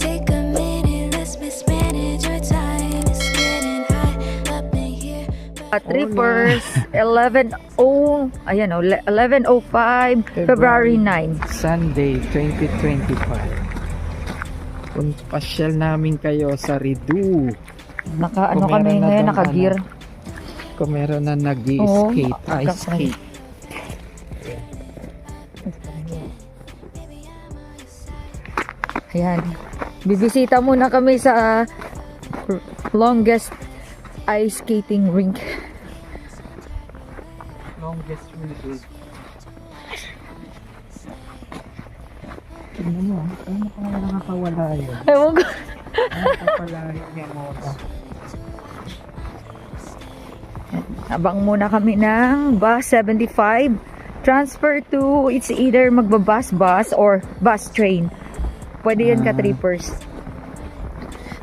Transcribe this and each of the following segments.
Take a minute, let's mismanage your time. It's getting hot up in here. Trippers, 11:05, February 9. Sunday, 2025. Kung pasyal namin kayo sa Ridu. Naka-ano Kung kami meron na ngayon, dong naka-gear. Kung meron na nag-i-skate, Oo, ice skate. Ayan. Bibisita muna kami sa longest ice skating rink. Longest Ridu. Tingnan mo, ano pa nga nakakawala yun? Ewan ko. Ano pa pala yung moda? Abang muna kami ng bus 75. Transfer to, it's either magbabus or bus train. Pwede yan ka-trippers.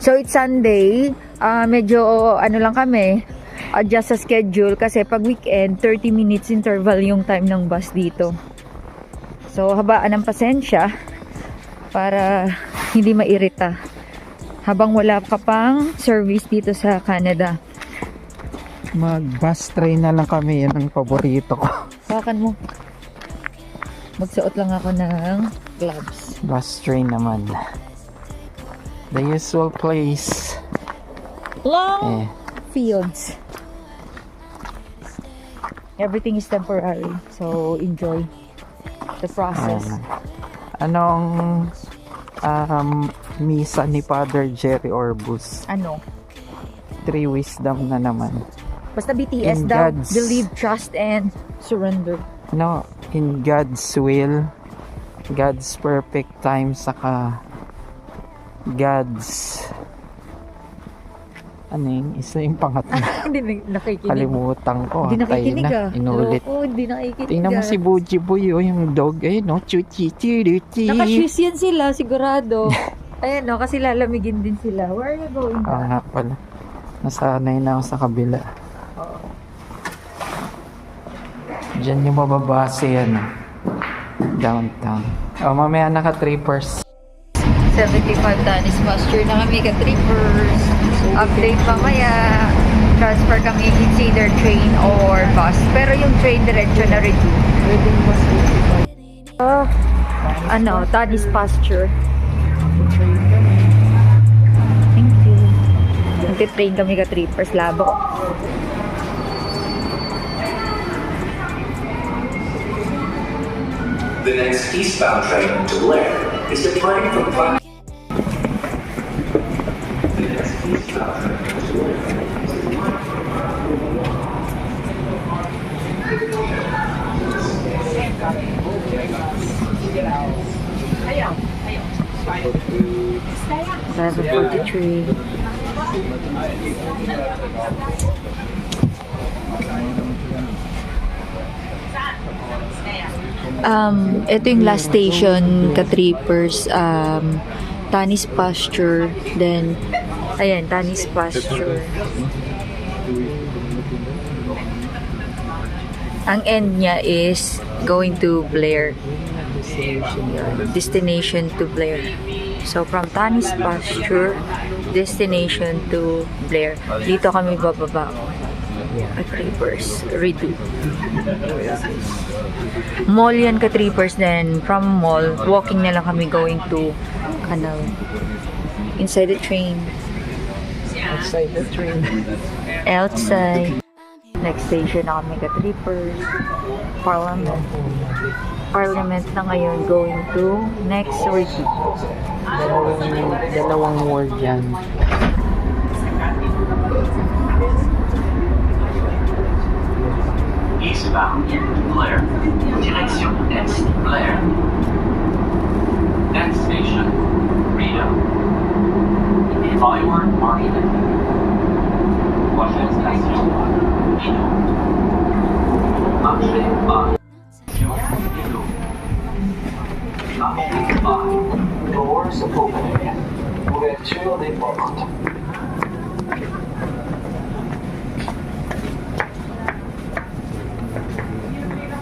So it's Sunday. Medyo ano lang kami, adjust sa schedule kasi pag weekend, 30 minutes interval yung time ng bus dito. So habaan ng pasensya para hindi mairita habang wala ka pang service dito sa Canada. Mag-bus train na lang kami, yan ang paborito ko. Hawakan mo. Magsuot lang ako ng gloves. Bus train naman. The usual place. Long fields. Everything is temporary, so enjoy the process. Anong misa ni Father Jerry Orbus? Ano? 3 wisdom na naman. Basta BTS In daw, God's- believe, trust, and surrender. No, in God's will, God's perfect time, saka God's ano yun? Isa yung pangatlo. Hindi nakikinig. Kalimutan ko. Hindi Tayo nakikinig na. Inulit. Oo, hindi nakikinig Tingnan mo si Buji Boy, oh, yung dog. Ayun, no? Chuchi-chuchi. Naka-shoes yan sila, sigurado. Ayan, no, kasi lalamigin din sila. Where are you going? Oo nga pala. Nasanay na ako sa kabila. Diyan yung mababase yan. Downtown. Oh, mamaya naka-trippers. 75 Tanis Pasture na kami ka-trippers. Update mamaya. Transfer kami, it's either train or bus. Pero yung train diretso na rin. Ano, Tanis Pasture. Thank you. Nagtitrain kami ka-trippers, labo. The next eastbound train to Blair is departing from platform. The next eastbound train to Blair. Level 43. Ito yung last station ka-trippers. Tanis Pasture. Then, ayan, Tanis Pasture. Ang end niya is going to Blair. Destination to Blair. So, from Tanis Pasture, destination to Blair. Dito kami bababa. Ka-trippers. Ridu. Mall yan ka-trippers. Then, from mall, walking na lang kami going to Canal. Inside the train. Outside the train. Outside. Next station na kami ka-trippers. Parliament. Parliament na ngayon going to next Ridu. Dalawang word yan. Eastbound Blair. Direction Est Blair. Next station, Reno. Forward market. Prochaine station, Reno. Marché bas. Reno. Marché bas. Doors opening. Ouverture des portes.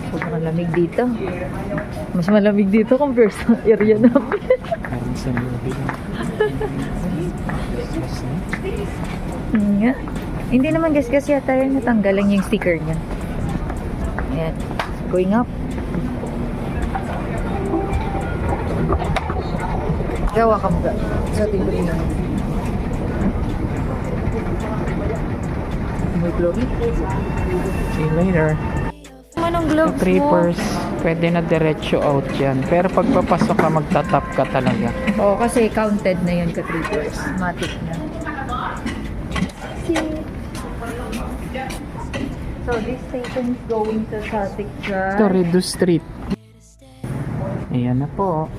Sobrang Malamig dito. Mas malamig dito compare sa area namin. Parang sa movie. Nga. Hindi naman gas-gas yata yun. Natanggal lang yung sticker niya. Ayan. Going up. Gawa ka mga. Sa timbrin na. May glory. See you later. Anong Sa gloves mo? trippers, pwede na diretso out yan. Pero pag papasok ka, magtatap ka talaga. Oo, kasi counted na yun ka-trippers. Matic na. So, this station is going to Satik Drive. Ito, Reduce Street. Ayan na po.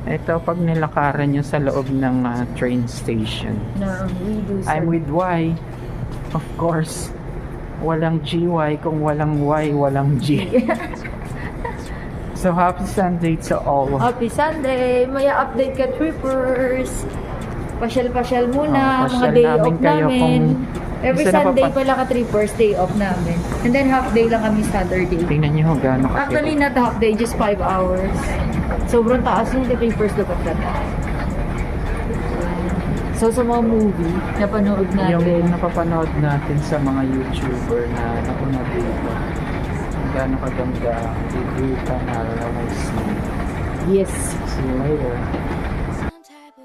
Ito, pag nilakaran nyo sa loob ng train station. Na redo I'm with Y. Of course. Walang GY. Kung walang Y, walang G. So, happy Sunday to all. Happy Sunday! Maya update ka, trippers! Pasyal-pasyal muna, mga Pasyal day namin off kayo namin. kung Every gusto na Sunday papas- pala ka trippers, day off namin. And then half day lang kami Saturday. Tingnan nyo kung gaano ka. Actually, not half day, just 5 hours. Sobrang taas yung the trippers dapat na. So, sa mga movie, napanood natin. Yung napapanood natin sa mga YouTuber na nauna dito. Gaano kaganda ang review ka na Yes. See you later.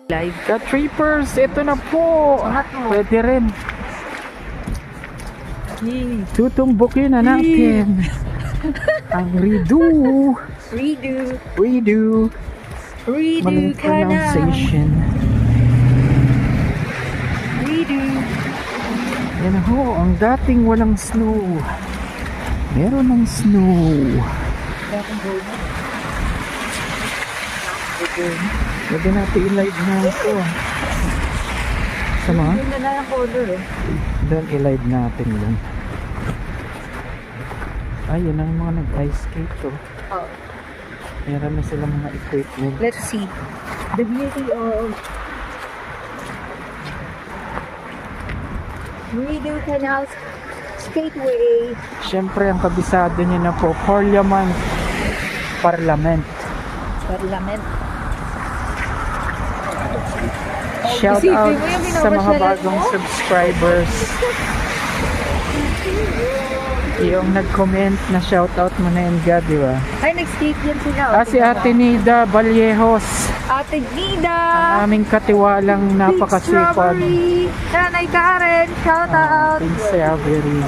Live. Ka-trippers, ito na po. Pwede rin. Yay. Tutumbukin na natin. Ang redo. Redo. Redo. Redo Maling ka na. pronunciation. Redo. Yan na ho, ang dating walang snow. Meron ng snow. Lagyan natin i-live na ito. Sama? Yun na lang ang color eh. Doon i-live natin lang. Ay, yun ang mga nag-ice skate to. Oh. Meron na sila mga equipment. Let's see. The beauty of Redo Canal Skateway. Siyempre, ang kabisado niya na po, Parliament. Parliament. Parliament. Shout Isipin out mo yung sa mga pinapasyalan bagong mo? subscribers. Yung nag-comment na shout out mo na yun, God, di ba? Ay, nag-skate yan sila. Si Ate Nida Vallejos, Ate Nida. ang aming katiwalang napakasipag. Strawberry. Nanay Karen. Shout out. Pink Strawberry.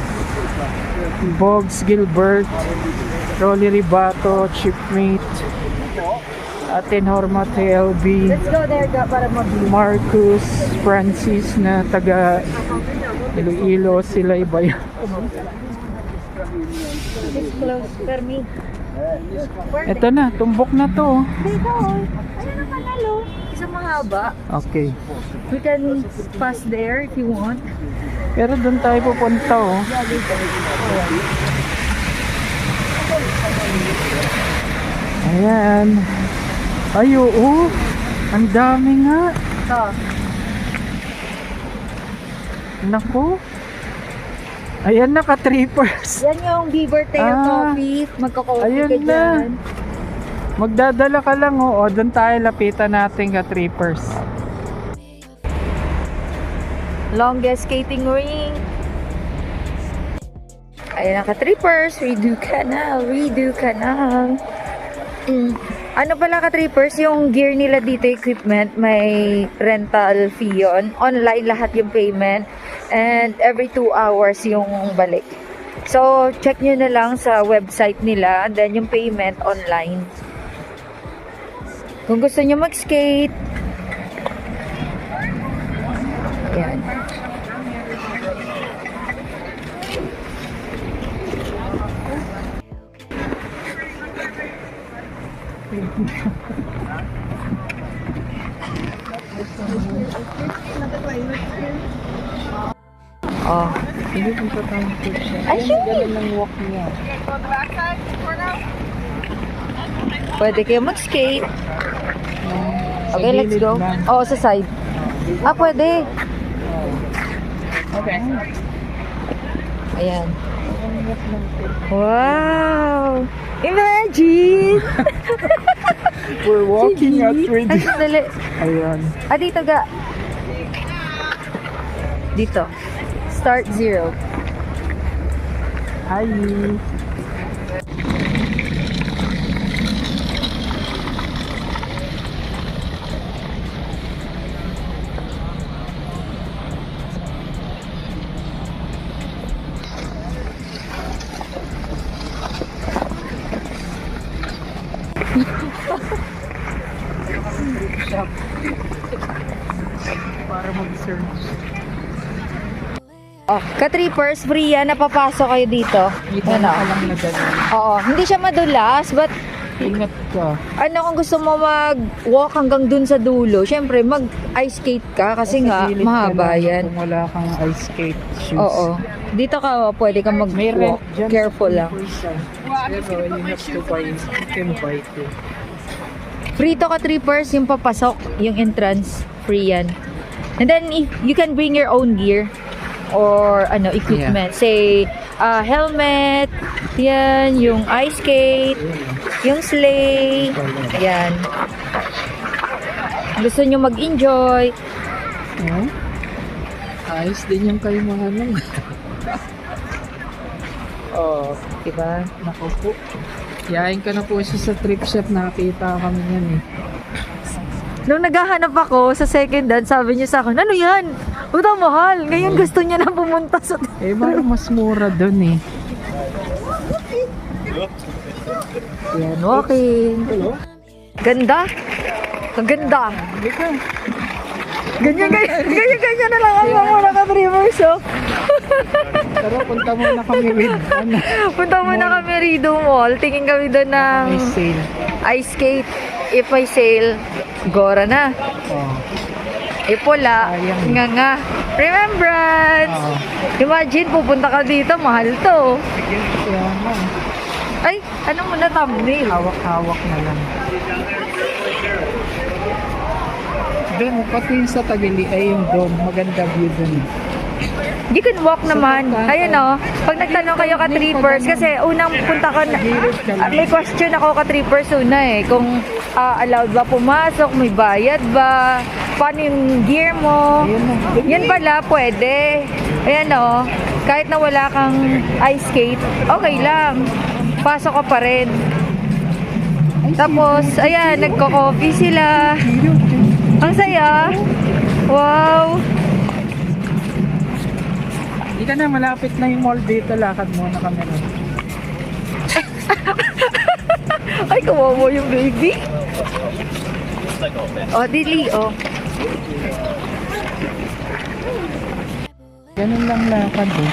Bogs Gilbert, Rolly Ribato, Chipmate, Ate Norma TLB, Let's go there para mag-view. Marcus Francis na taga Iloilo, sila iba yun. It's close for me. Ito na, tumbok na to. Dito. Ano naman alo? Isang mahaba. Okay. We can pass there if you want. Pero doon tayo pupunta oh. Ayan. Ay, oo. Ang dami nga. Ito. Naku. Ayan na, ka-trippers. Yan yung Beaver Tail Coffee. Magka-coffee Ayun ka na. dyan. Magdadala ka lang oh. Doon tayo lapitan natin, ka-trippers. Longest skating ring. Ayan ang ka-trippers. Redo Canal. Redo Canal. Ano pala ka-trippers? Yung gear nila dito, equipment, may rental fee yun. Online lahat yung payment. And every 2 hours yung balik. So, check nyo na lang sa website nila. And then yung payment online. Kung gusto nyo mag-skate. Yan. Oh. Hindi kung pa tayong picture. Ay, sure. Lang walk niya. Pwede kayo mag-skate. Sa Okay, let's gilid go. lang. Oo, sa side. Ah, pwede. Okay. Ayan. Wow! Imagine! We're walking at Ay, sandali. Ayan. Dito ga. Dito. Start 0. Hi. Para mag-search. Oh, ka-trippers, free yan. Napapasok kayo dito. Dito Ano? na ka lang na gano'n. Oo, hindi siya madulas, but Ingat ka. kung gusto mo mag-walk hanggang dun sa dulo, syempre mag-ice skate ka kasi nga Sa gilid ka mahaba lang yan. Kung wala kang ice skate shoes. Oo. Dito ka, pwede kang May rent mag-walk. dyan. Careful lang. Pero you have to buy it. You can buy it. Free to ka-trippers, yung papasok, yung entrance, free yan. And then, if you can bring your own gear or equipment. Say, helmet, yan, yung ice skate, yung sleigh, yan. Gusto nyo mag-enjoy. Hmm? Ayos din yung kayo mga nung. Oh, Diba? naku po. Yain ka na po siya sa trip shop. Nakakita kami yan eh. Nung naghahanap ako sa second hand, sabi niya sa akin, ano yan? Utang mahal. Ngayon gusto niya na pumunta sa... Eh, parang mas mura dun eh. Yan, walking. Ganda. Ang ganda. Ganyan na lang ang mga naka-dreamers, oh. Pero punta muna kami with Punta muna kami Rido Mall. Tingin kami doon ng may sale. ice skate. If may sale, gora na. Oh. If wala, Sayang. nga. Remembrance! Oh. Imagine, pupunta ka dito, mahal to. Kaya nga. Ay, ano muna thumbnail? Hawak-hawak na lang. Doon, pati yung sa Tagili ay yung dome. Maganda view dun. You can walk naman. pagka- Ayun oh. Pag nagtanong kayo ka trippers, kasi unang punta ka na, may question ako ka trippers una eh. Kung allowed ba pumasok, may bayad ba, paano yung gear mo. Yan pala, pwede. Ayan oh. Kahit na wala kang ice skate, okay lang. Pasok ka pa rin. Tapos, ayan, nagko-coffee sila. Ang saya. Wow. Hindi ka na, malapit na yung mall dito. Lakad muna kami rin. Ay, kawawa yung baby. Oh, dili, oh. Ganun lang lakad eh.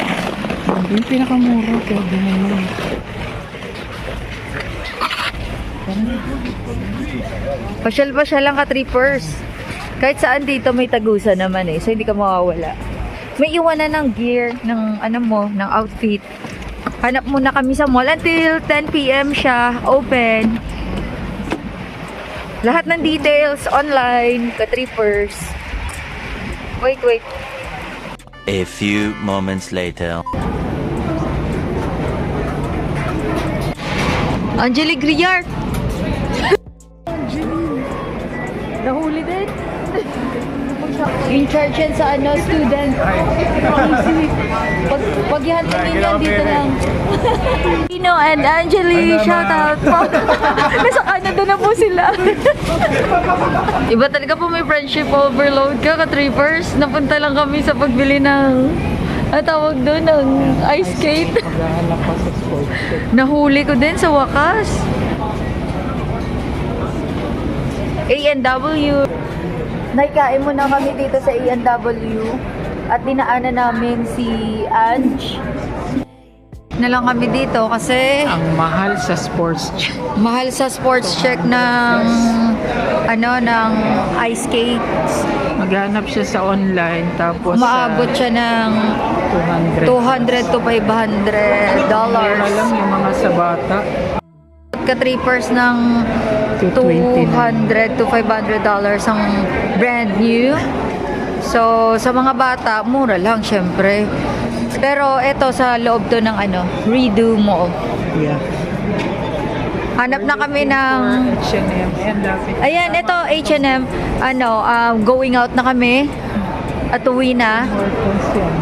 Yung pinakamura, pwede na yun. Pasyal-pasyal lang ka trippers. Kahit saan dito may tagusan naman eh. So, hindi ka mawawala. May iwanan ng gear, ng ng outfit. Hanap muna kami sa mall until 10 p.m. siya. Open. Lahat ng details online, ka-trippers. Wait. A few moments later. Angelique Griard! Nahuli din. In charge yan sa student. Pag ihantingin yan dito lang. Tino and Angeli, shout out po. Nasa Canada na po sila. Iba talaga po may friendship overload ka, ka-trippers. Napunta lang kami sa pagbili ng tawag doon, ng ice skate. Maghahanap pa sa sports shop. Nahuli ko din sa wakas. A&W. Naikain muna kami dito sa A&W at dinaanan namin si Ange. Na lang kami dito kasi Ang mahal sa sports check. mahal sa sports check ng ng ice skates. Maghanap siya sa online tapos Umaabot siya ng 200. 200 to 500 dollars. Mura lang yung mga sa bata. Ka-trippers ng 220 na. 200 to 500 dollars ang brand new. So, sa mga bata, mura lang syempre. Pero ito sa loob to ng Redo Mall. Yeah. Hanap na kami ng... H&M. Ayan, lapit. Ayan, ito H&M. Going out na kami. At uwi na. Hortons yan.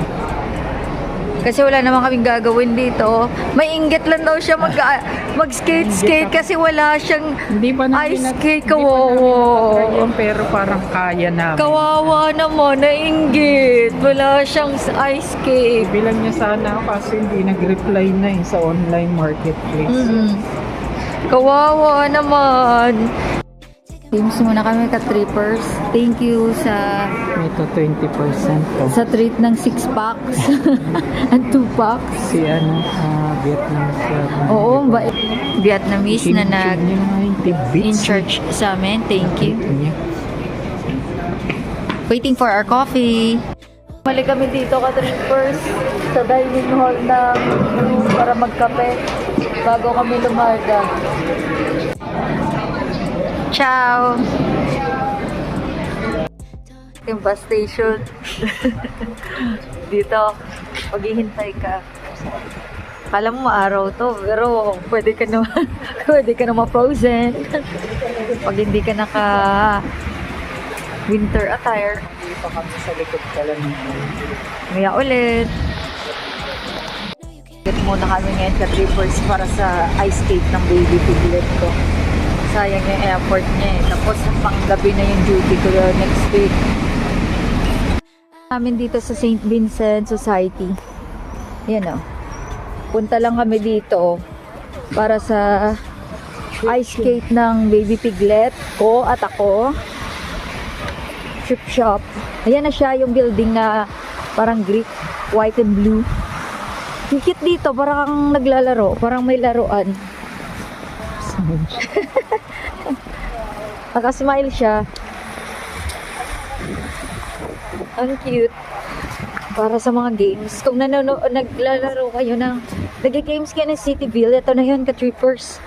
Kasi wala naman kaming gagawin dito. May inggit lang daw siya mag-skate kasi wala siyang Hindi pa namin ice skate. Kawawa. Pero parang kaya namin. Kawawa naman, nainggit. Wala siyang ice skate. Bilang niya sana kasi hindi nag-reply na sa online marketplace. Kawawa naman. Games muna kami ka-trippers. Thank you sa Ito 20% to. sa treat ng 6 packs and 2 packs. Si Vietnam sir. Oo, Vietnamese na in charge sa amin. Thank you. Waiting for our coffee. Mali kami dito ka-trippers sa dining hall ng para magkape bago kami lumarga. Ciao! Yung bus station. Dito, maghihintay ka. Kala mo maaraw to, pero pwede ka na ma-frozen. Pag hindi ka naka winter attire. Dito kami sa likod pala nito. Maya ulit. Get muna kami ngayon ka-trippers para sa ice skate ng baby piglet ko. Sayang yung effort niya eh. Tapos panggabi na yung duty ko next week. Namin dito sa St. Vincent Society. Yan o. Punta lang kami dito para sa ice skate ng baby piglet ko at ako. Trip shop. Ayan na siya yung building na parang Greek, white and blue. Yung cute dito, parang naglalaro, parang may laruan. Naka-smile siya. Ang cute. Para sa mga games. Kung naglalaro kayo ng nag-games kayo ng Cityville, ito na yun, ka-trippers.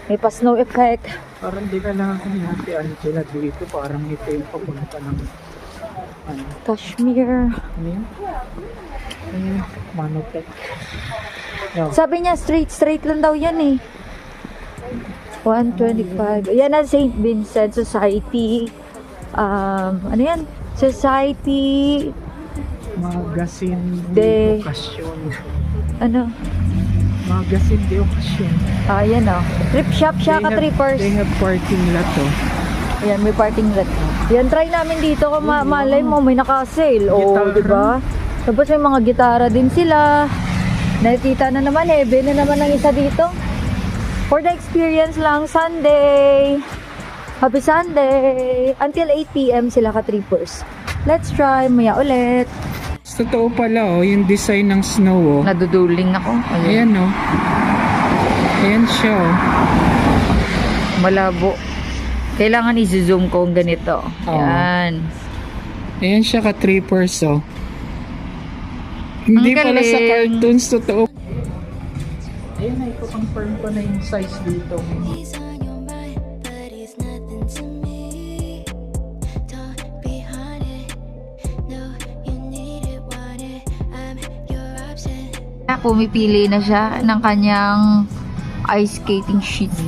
May pa-snow effect. Parang di ka lang ni Ate Angela dito. Parang ito yung papunta ng Kashmir. ano yun? Manotech. Sabi niya, straight lang daw yan eh. 125. Yan ang St. Vincent Society. Ano yan? Society Magazine de... de Occasion. Ano? Magazine de Occasion. Yan o. Trip shop siya, ka-trippers. They have parking lot to. Ayan, may parking lot. Yan, try namin dito. Kung malay mo, may naka-sale. O, Gitara. diba? Tapos may mga gitara din sila. Nakikita na naman, heavy na naman ang isa dito. For the experience lang, Sunday. Happy Sunday. Until 8 p.m. sila ka-trippers. Let's try. Maya ulit. Totoo pala yung design ng snow Naduduling ako. Ayan Ayan siya Malabo. Kailangan i-zoom ko ang ganito. Ayan. Ayan siya ka-trippers Hindi pala sa cartoons, totoo. Ayan na, iko-confirm ko na yung size dito. He's on your mind, but he's nothing to me. Don't be haunted. No, you need it, want it. I'm your option. Pumipili na siya ng kanyang ice skating sheets.